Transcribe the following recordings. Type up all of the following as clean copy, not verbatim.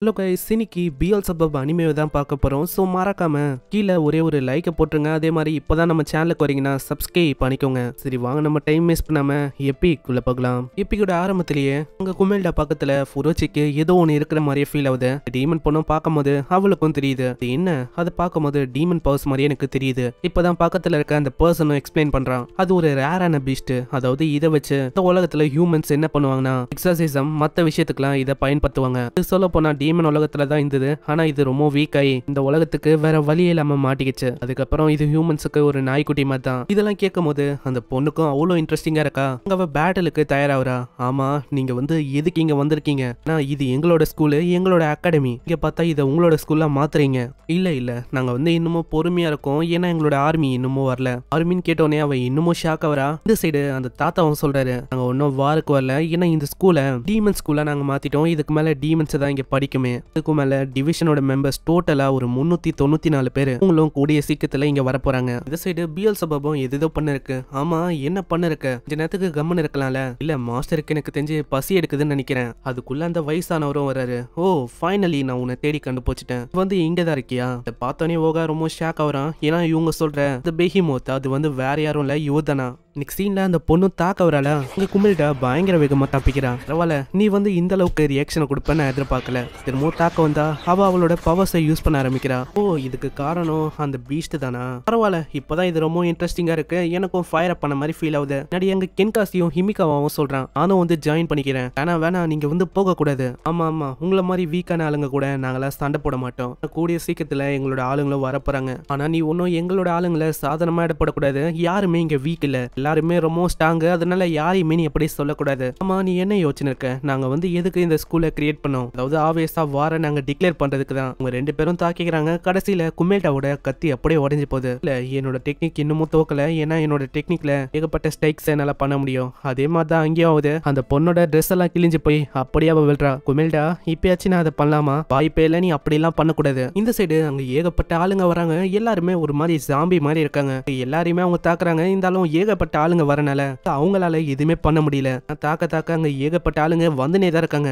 Hello guys, இன்னைக்கு பிஎல்சபப் அனிமேவை தான் பார்க்க போகிறோம். ஸோ மறக்காம கீழே ஒரே ஒரு லைக்கை போட்டுருங்க. அதே மாதிரி இப்போ தான் நம்ம சேனலுக்கு வரீங்கன்னா சப்ஸ்கிரைப் பண்ணிக்கோங்க. சரி வாங்க, நம்ம டைம் வேஸ்ட் பண்ணாமல் எப்பிக்குள்ளே பார்க்கலாம். எப்பிக்கோட ஆரம்பத்திலேயே அங்கே குமேல்டா பக்கத்தில் ஃபுரோச்சிக்கு ஏதோ ஒன்று இருக்கிற மாதிரியே ஃபீல் ஆகுது. டீமன் பொண்ணும் பார்க்கும்போது அவளுக்கும் தெரியுது இது என்ன. அதை பார்க்கும்போது டீமன் பர்ஸ் மாதிரியே எனக்கு தெரியுது. இப்போ தான் பக்கத்தில் இருக்க அந்த பர்சனும் எக்ஸ்பிளைன் பண்ணுறான். அது ஒரு ரேரான பீஸ்ட். அதாவது இதை வச்சு இந்த உலகத்தில் ஹியூமன்ஸ் என்ன பண்ணுவாங்கன்னா எக்ஸர்சைசம் மற்ற விஷயத்துக்குலாம் இதை பயன்படுத்துவாங்க. இது சொல்ல போனா டீமன் உலகத்துல தான் இருந்தது. ஆனா இது ரொம்ப வீக் ஆகி இந்த உலகத்துக்கு வேற வழியே இல்லாம மாட்டிக்கிச்சு. அதுக்கப்புறம் இது ஹியூமன்ஸுக்கு ஒரு நாய்க்குட்டி மாதிரி தான். இதெல்லாம் கேட்கும் போது அந்த பொண்ணுக்கும் அவ்வளோ இன்ட்ரெஸ்டிங்கா இருக்கா. அவ பேட்டலுக்கு தயாராகிறா. ஆமா, நீங்க எதுக்கு இங்க வந்திருக்கீங்க? இது எங்களோட ஸ்கூலு, எங்களோட அகாடமி. இங்க பார்த்தா இதை உங்களோட ஸ்கூல்ல மாத்துறீங்க. இல்ல நாங்க இன்னமும் பொறுமையா இருக்கோம். ஏன்னா எங்களோட ஆர்மி இன்னமும் வரல. ஆர்மின்னு கேட்டோன்னே அவ இன்னமும் ஷாக் ஆகிறா. இந்த சைடு அந்த தாத்தாவும் சொல்றாரு, நாங்க ஒன்னும் வாருக்கு வரல. ஏன்னா இந்த ஸ்கூலை டீமன் ஸ்கூலா நாங்க மாத்திட்டோம். இதுக்கு மேல டீமன்ஸ் தான் இங்க படிக்குமே. இதுக்கு மேல டிவிஷனோட மெம்பர்ஸ் டோட்டலா ஒரு 394 பேர் உங்களும் கூடிய சீக்கிரத்துல இங்க வர போறாங்க. இந்த சைடு பிஎல்சபப்பும் எதோ பண்ண இருக்கு. ஆமா, என்ன பண்ண இருக்க? கொஞ்ச நேரத்துக்கு கம்மன் இருக்கலாம்ல. இல்ல மாஸ்டருக்கு எனக்கு தெரிஞ்சு பசி எடுக்குதுன்னு நினைக்கிறேன். அதுக்குள்ள அந்த வயசானவரும் வர்றாரு. ஓ ஃபைனலி நான் உன்னை தேடி கண்டுபிடிச்சிட்டேன். இங்கதான் இருக்கியா? இதை பார்த்தோன்னே ஓகா ரொம்ப ஷாக் ஆகுறான். ஏன்னா இவங்க சொல்ற இந்த பெஹிமோத் அது வேற யாரும் இல்ல, யுவதனா. நெக்ஸ்ட் சீன்ல அந்த பொண்ணு தாக்க வரால. இங்க குமிழ்டா பயங்கர வேகமா தப்பிக்கிறான். பரவாயில்ல, நீ இந்த அளவுக்கு ரியாக்ஷனை கொடுப்பேன்னு நான் எதிர்பார்க்கல. திரும்ப தாக்க வந்தா அவளோட பவர்ஸை யூஸ் பண்ண ஆரம்பிக்கிறா. ஓ இதுக்கு காரணம் அந்த பீஸ்ட் தானா? பரவாயில்ல, இப்பதான் இது ரொம்ப இன்ட்ரெஸ்டிங்கா இருக்கு. எனக்கும் ஃபயர் அப் பண்ண மாதிரி ஃபீல் ஆகுது. நடி அங்க கென்காசியும் ஹிமிகாவும் சொல்றான், நானும் ஜாயின் பண்ணிக்கிறேன். ஆனா வேணா, நீங்க போக கூடாது. ஆமா உங்களை மாதிரி வீக்கான ஆளுங்க கூட நாங்களாம் சண்டை போட மாட்டோம். கூடிய சீக்கிரத்துல எங்களோட ஆளுங்களும் வரப்போறாங்க. ஆனா நீ ஒன்னும் எங்களோட ஆளுங்களை சாதாரணமா இடப்படக்கூடாது. யாருமே இங்க வீக் இல்ல, எல்லாருமே ரொம்ப ஸ்ட்ராங். அதனால யாரையுமே நீ எப்படி சொல்லக்கூடாது. ஆமா, நீ என்ன யோசனை இருக்க? நாங்க எதுக்கு இந்த ஸ்கூலை கிரியேட் பண்ணோம்? அதாவது ஆவேசா வார நாங்க டிக்ளேர் பண்றதுக்கு தான். உங்க ரெண்டு பேரும் தாக்கிக்கிறாங்க. கடைசியில குமேல்டாவோட கத்தி அப்படியே உடஞ்சு போகுது. இல்ல என்னோட டெக்னிக் இன்னமும் தோக்கல. ஏன்னா என்னோட டெக்னிக்ல ஏகப்பட்ட ஸ்ட்ரைக்ஸ் என்னால பண்ண முடியும். அதே மாதிரி தான் அங்கேயும் ஆகுது. அந்த பொண்ணோட ட்ரெஸ் எல்லாம் கிழிஞ்சு போய் அப்படியே அவ விழுறா. குமேல்டா இப்பயாச்சும் நான் அதை பண்ணலாமா? வாய்ப்பே இல்ல, நீ அப்படியெல்லாம் பண்ணக்கூடாது. இந்த சைடு அங்க ஏகப்பட்ட ஆளுங்க வராங்க. எல்லாருமே ஒரு மாதிரி ஜாம்பி மாதிரி இருக்காங்க. எல்லாருமே அவங்க தாக்குறாங்க. இருந்தாலும் ஏகப்பட்ட ஆளுங்க வரனால அவங்களால எதுவுமே பண்ண முடியல. தாக்க அங்க ஏகப்பட்ட ஆளுங்க வந்துனே தான் இருக்காங்க.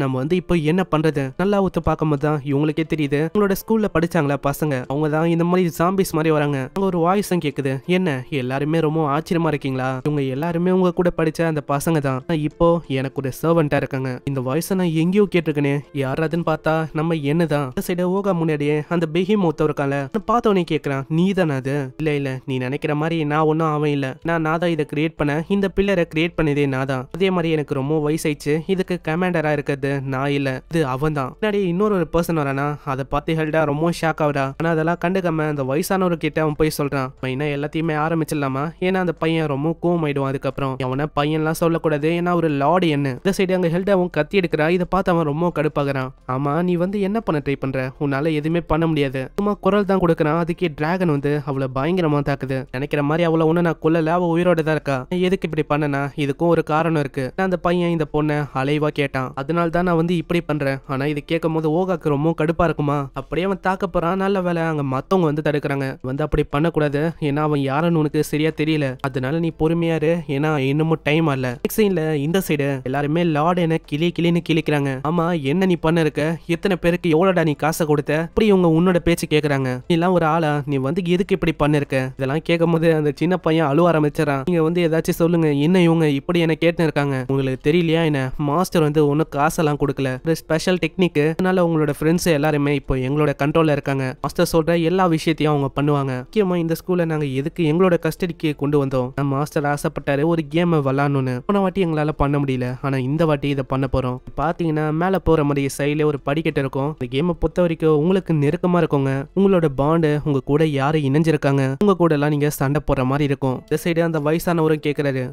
நம்ம இப்போ என்ன பண்றது? நல்லா ஒத்து பார்க்கும்போது தான் இவங்களுக்கே தெரியுது, உங்களோட ஸ்கூல்ல படிச்சாங்களா பசங்க, அவங்க தான் இந்த மாதிரி ஜாம்பிஸ் மாதிரி வராங்க. அங்க ஒரு வாய்ஸும் கேக்குது. என்ன எல்லாருமே ரொம்ப ஆச்சரியமா இருக்கீங்களா? இவங்க எல்லாருமே உங்க கூட படிச்ச அந்த பசங்க தான். இப்போ எனக்கு ஒரு சர்வெண்டா இருக்காங்க. இந்த வாய்ஸை நான் எங்கேயோ கேட்டிருக்கேனே, யாராதுன்னு பார்த்தா நம்ம என்னதான். இந்த சைடு ஓகா முன்னாடியே அந்த பெஹிமோத் இருக்கான்ல, பார்த்தவனே கேட்கறான், நீ தானே அது? இல்ல நீ நினைக்கிற மாதிரி நான் ஒன்னும் அவன் இல்ல. நான் தான் இதை கிரியேட் பண்ண. இந்த பில்லரை கிரியேட் பண்ணதே நான் தான். அதே மாதிரி எனக்கு ரொம்ப வயசாயிடுச்சு. இதுக்கு கமாண்டரா இருக்கிறது நான் இல்ல, இது அவன் தான். முன்னாடி இன்னொரு பர்சன் வரானா, அதை பார்த்து ஹெல்டா ரொம்ப ஷாக் ஆகுறா. ஆனா அதெல்லாம் கண்டுக்காம அந்த வயசானவரு கிட்ட அவன் போய் சொல்றான், பையனா எல்லாத்தையுமே ஆரம்பிச்சிடலாமா? ஏன்னா அந்த பையன் ரொம்ப கோவம் ஆயிடுவான். அதுக்கப்புறம் அவனை பையன்லாம் சொல்லக்கூடாது, ஏன்னா ஒரு லார்டு என்ன. இந்த சைடு அங்க ஹெல்டாவும் கத்தி எடுக்கிறா. இதை பார்த்து அவன் ரொம்ப கடுப்பாகிறான். ஆமா, நீ என்ன பண்ண ட்ரை பண்ற? உன்னால எதுவுமே பண்ண முடியாது. சும்மா குரல் தான் கொடுக்கறான். அதுக்கே டிராகன் அவளை பயங்கரமா தாக்குது. நினைக்கிற மாதிரி அவளை ஒண்ணு நான் கொல்லல, அவ உயிரோட தான் இருக்கா. எதுக்கு இப்படி பண்ணனா? இதுக்கும் ஒரு காரணம் இருக்கு. அந்த பையன் இந்த பொண்ணை அலைவா கேட்டான். அதனால தான் நான் இப்படி பண்றேன். ஆனா இது கேட்கும் போது ஓகாக்கு ரொம்ப கடுப்பா இருக்குமா? அப்படியே அவன் தாக்க போறான். நல்ல வேலை அங்க மத்தவங்க தடுக்கிறாங்க. அப்படி பண்ணக்கூடாது, ஏன்னா அவன் யாருன்னு உனக்கு சரியா தெரியல. அதனால நீ பொறுமையா இரு, ஏன்னா இன்னமும் டைம் ஆகல. சீன்ல இந்த சைடு எல்லாருமே லார்ட் என்ன கிளின்னு கிளிக்கிறாங்க. ஆமா, என்ன நீ பண்ண இருக்க? எத்தனை பேருக்கு எவ்வளோடா நீ காசை கொடுத்த? இப்படி இவங்க உன்னோட பேச்சு கேட்கறாங்க. நீ எல்லாம் ஒரு ஆளா? நீ எதுக்கு இப்படி பண்ணிருக்க? இதெல்லாம் கேட்கும் போது அந்த சின்ன பையன் அழுவ ஆரம்பிச்சிடறான். நீங்க ஏதாச்சும் சொல்லுங்க, என்ன இவங்க இப்படி என்ன கேட்டு இருக்காங்க? உங்களுக்கு தெரியலையா என்ன? மாஸ்டர் ஒன்னும் காசெல்லாம் கொடுக்கல, ஒரு ஸ்பெஷல் டெக்னிக். அதனால உங்களோட ஃப்ரெண்ட்ஸ் எல்லாருமே இப்போ எங்களோட கண்ட்ரோல்ல இருக்காங்க. மாஸ்டர் சொல்ற எல்லா விஷயத்தையும் அவங்க பண்ணுவாங்க. முக்கியமா இந்த ஸ்கூல்ல நாங்க எதுக்கு எங்களோட கஸ்டடிக்கு கொண்டு வந்தோம்? நம்ம மாஸ்டர் ஆசைப்பட்டாரு ஒரு கேம் விளாடணும்னு. போன வாட்டி எங்களால பண்ண முடியல, ஆனா இந்த வாட்டி இதை பண்ண போறோம். பாத்தீங்கன்னா மேல போற மாதிரி சைட்ல ஒரு படிக்கட்டு இருக்கும். இந்த கேமை பொறுத்த வரைக்கும் உங்களுக்கு நெருக்கமா இருக்குங்க. உங்களோட பாண்டு உங்க கூட யாரு இணைஞ்சிருக்காங்க, உங்க கூட எல்லாம் நீங்க சண்டை போடுற மாதிரி இருக்கும். இந்த சைடு அந்த வயசானவரும் கேக்குறாரு,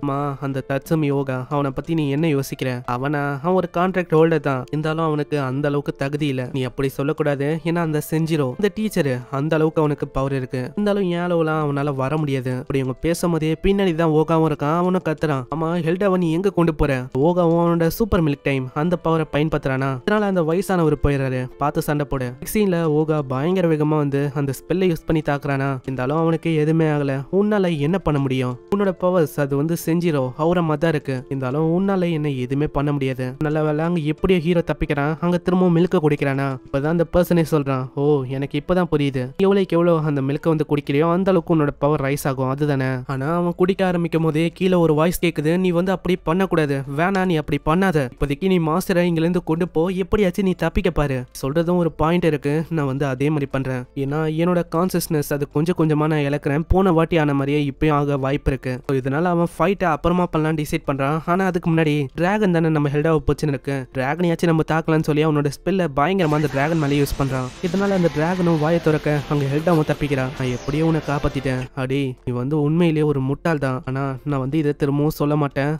அந்த தட்சமி யோகா அவனை பத்தி நீ என்ன யோசிக்கிற? அவன் ஒரு கான்ட்ராக்ட் ஹோல்டர் தான். இருந்தாலும் அவனுக்கு அந்த அளவுக்கு தகுதி இல்ல. நீ அப்படி சொல்லக்கூடாது, ஏன்னா அந்த செஞ்சிரோ இந்த டீச்சர் அந்த அளவுக்கு அவனுக்கு பவர் இருக்கு. இருந்தாலும் ஏன் அளவுலாம் அவனால வர முடியாது. அப்படி அவங்க பேசும்போதே பின்னாடி தான் ஓகாவும் இருக்கான். அவனும் கத்துறான், ஆமா ஹெல்டாவை நீ எங்க கொண்டு போற? ஓகாவும் அவனோட சூப்பர் மில்க் டைம் அந்த பவரை பயன்படுத்துறானா? அதனால அந்த வயசானவர் போயிடுறாரு. பார்த்து சண்டை போட. சீன்ல ஓகா பயங்கர வேகமா அந்த ஸ்பெல்லை யூஸ் பண்ணி தாக்குறானா? இருந்தாலும் அவனுக்கு எதுவுமே ஆகல. உன்னால என்ன பண்ண முடியும்? உன்னோட பவர்ஸ் அது வந்து செஞ்சிரும் அவரை மாதிரி தான் இருக்கு, இருந்தாலும் உன்னால என்ன எதுவுமே பண்ண முடியாது. நல்ல வேலை அங்க எப்படியோ ஹீரோ தப்பிக்கிறான், அங்க திரும்பவும் மில்க குடிக்கிறானா. இப்பதான் அந்த பர்சனே சொல்றான், ஓ எனக்கு இப்பதான் புரியுது, எவ்வளவுக்கு எவ்வளவு அந்த மில்க வந்து குடிக்கிறியோ அந்த அளவுக்கு உன்னோட பவர் ரைஸ் ஆகும் அதுதானே. ஆனா அவன் குடிக்க ஆரம்பிக்கும் போதே கீழே ஒரு வாய்ஸ் கேக்குது, நீ வந்து அப்படி பண்ணக்கூடாது, வேணா நீ அப்படி பண்ணாத, இப்போதைக்கு நீ மாஸ்டரை இங்க இருந்து கொண்டு போ, எப்படியாச்சும் நீ தப்பிக்க பாரு. சொல்றதும் ஒரு பாயிண்ட் இருக்கு, நான் வந்து அதே மாதிரி பண்றேன், ஏன்னா என்னோட கான்சியஸ்னஸ் அது கொஞ்சம் கொஞ்சமா நான் இழக்கிறேன், போன வாட்டி ஆன மாதிரியே இப்பயும் ஆக வாய்ப்பு இருக்கு. இதனால அவன் ஃபைட்டை அப்புறமா பண்ணலாம் டிசைட் பண்றான். ஆனா அதுக்கு முன்னாடி டிராகன் தானே நம்ம ஹெல்டாவை போச்சுன்னு இருக்கு, டிராகனையாச்சும் நம்ம தாக்கலாம்னு சொல்லி அவனோட ஸ்பெல்ல பயங்கரமா அந்த டிராகன் மேலே யூஸ் பண்றான். இதனால அந்த டிராகனும் வாயை திறக்க அங்க ஹெல்டாவும் தப்பிக்கிறான். நான் எப்படியோ உன்னை காப்பாத்திட்டேன், அடி நீ வந்து உண்மையிலேயே ஒரு முட்டாள் தான், ஆனா நான் வந்து இதை திரும்பவும் சொல்ல மாட்டேன்,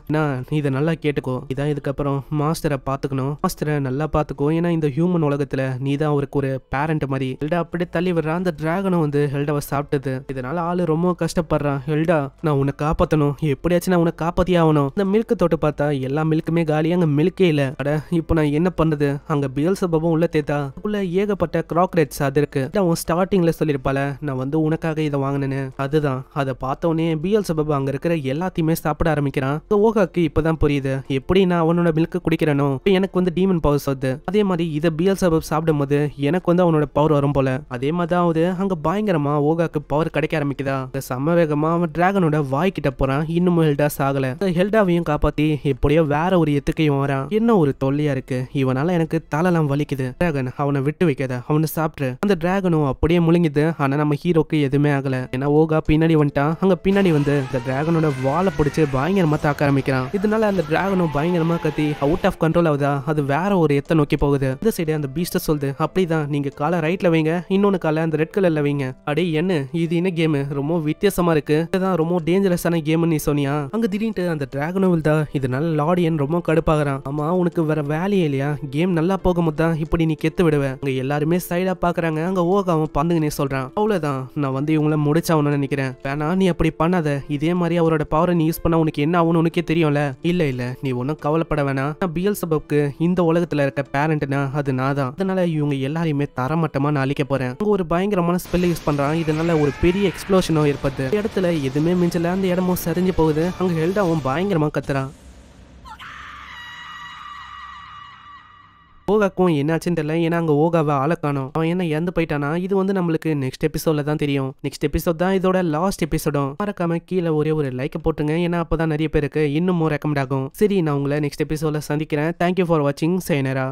நீ இதை நல்லா கேட்டுக்கோ, இதான் இதுக்கப்புறம் மாஸ்டரை பாத்துக்கணும், மாஸ்டரை நல்லா பாத்துக்கோ, ஏன்னா இந்த ஹியூமன் உலகத்துல நீ தான் அவருக்கு ஒரு பேரண்ட் மாதிரி. ஹெல்டா அப்படி தள்ளி விடுறான். அந்த டிராகனும் வந்து ஹெல்டாவை சாப்பிட்டது. இதனால ஆளு ரொம்ப கஷ்டப்படுறான். ஹெல்டா நான் உன்னை காப்பாத்தணும், எப்படியாச்சும் நான் உன்னை காப்பாத்தியே ஆகணும். இந்த மில்க் தொட்டு பார்த்தா எல்லா மில்க்குமே காலி, அங்க மில்கே இல்ல. அட இப்போ நான் என்ன பண்றது, அங்க பியல்செபூபும் உள்ள தேத்தா உள்ள ஏகப்பட்ட கிராக்ரெட்ஸ் அது இருக்கு. அவன் ஸ்டார்டிங்ல சொல்லிருப்பால நான் வந்து உனக்காக இதை வாங்கினேன்னு, அதுதான். அதை பார்த்தோன்னே பியல்செபூப் அங்க இருக்கிற எல்லாத்தையுமே சாப்பிட ஆரம்பிக்கிறான். ஓகாக்கு இப்பதான் புரியுது, எப்படி நான் அவனோட மில்க் குடிக்கிறனோ எனக்கு வந்து டீமன் பவர்ஸ் வருது, அதே மாதிரி இதை பியல்செபூப் சாப்பிடும் போது எனக்கு வந்து அவனோட பவர் வரும் போல. அதே மாதிரி அங்க பயங்கரமா ஓகாக்கு பவர் கிடைக்க ஆரம்பிக்குதா. செம்ம வேகமா அவன் டிராகனோட வாய் கிட்ட போறான். இன்னும் ஹெல்டா சாகல. ஹெல்டாவையும் காப்பாத்தி எப்படியோ வேற ஒரு எத்துக்கையும் வரான். என்ன ஒரு தொல்லையா இருக்கு, இவனால எனக்கு தலைலாம் வலிக்குது. டிராகன் அவனை விட்டு வைக்காத, அவனை சாப்பிட்டு. அந்த டிராகனும் அப்படியே முழுங்கிது. ஆனா நம்ம ஹீரோக்கு எதுவுமே ஆகல, ஏன்னா ஓகா பின்னாடி வந்துட்டான். அங்க பின்னாடி வந்து இந்த டிராகனோட வாழை பிடிச்சு பயங்கரமா தாக்க ஆரம்பிக்கிறான். இதனால அந்த டிராகனும் பயங்கரமா கத்தி அவுட் ஆஃப் கண்ட்ரோல் ஆகுதா. அது வேற ஒரு எத்த நோக்கி போகுது. இந்த சைடு அந்த பீஸ்ட சொல்லுது, அப்படிதான் நீங்க காலை ரைட்ல வைங்க, இன்னொன்னு காலை அந்த ரெட் கலர்ல வைங்க. அடே என்ன இது, என்ன கேம் ரொம்ப வித்தியாசமா இருக்கு, இதுதான் ரொம்ப டேஞ்சரஸான கேம் நீ சொன்னியா. அங்க திடீர்னு அந்த டிராகனும் வில்தா இதனால லாடியன் ரொம்ப கடுப்பாகிறான். ஆமா உனக்கு வேற வேலையே இல்லையா, கேம் நல்லா போகும்போது தான் இப்படி நீ கெத்து விடுவேன். அங்க எல்லாருமே சைடா பாக்குறாங்க. அங்க ஓகாவும் பந்துங்கனே சொல்றான், அவ்வளவுதான் நான் வந்து இவங்கள முடிச்சாவணும்னு நினைக்கிறேன், வேணா நீ அப்படி பண்ணாத, இதே மாதிரி அவரோட பவரை நீ யூஸ் பண்ணா உனக்கு என்ன ஆகும்னு உனக்கே தெரியும்ல. இல்ல நீ ஒன்னும் கவலைப்பட வேணாம், பியல்செபூப்க்கு இந்த உலகத்துல இருக்க பேரண்ட்னா அது நான் தான், அதனால இவங்க எல்லாரையுமே தரமட்டமா நான் அழிக்க போறேன். அங்க ஒரு பயங்கரமான ஸ்பெல் யூஸ் பண்றான். இதனால ஒரு பெரிய எக்ஸ்ப்ளோஷனோ ஏற்படுது. இடத்துல எதுவுமே மிஞ்சல, அந்த இடமும் சரிஞ்சு போகுது. அங்க ஹெல்டாவும் பயங்கரமா கத்துறான். ஓகாக்கும் என்னாச்சுன்னு தெரியல, ஏன்னா அங்க ஓகாவை ஆள காணோம். அவன் என்ன இறந்து போயிட்டானா. இது வந்து நம்மளுக்கு நெக்ஸ்ட் எபிசோட்ல தான் தெரியும். நெக்ஸ்ட் எபிசோட் தான் இதோட லாஸ்ட் எபிசோடும். மறக்காம கீழே ஒரே ஒரு லைக் போட்டுங்க, ஏன்னா அப்பதான் நிறைய பேருக்கு இன்னும் ரெக்கமெண்ட் ஆகும். சரி நான் உங்களை நெக்ஸ்ட் எபிசோட்ல சந்திக்கிறேன். தேங்க்யூ ஃபார் வாட்சிங். சேனரா.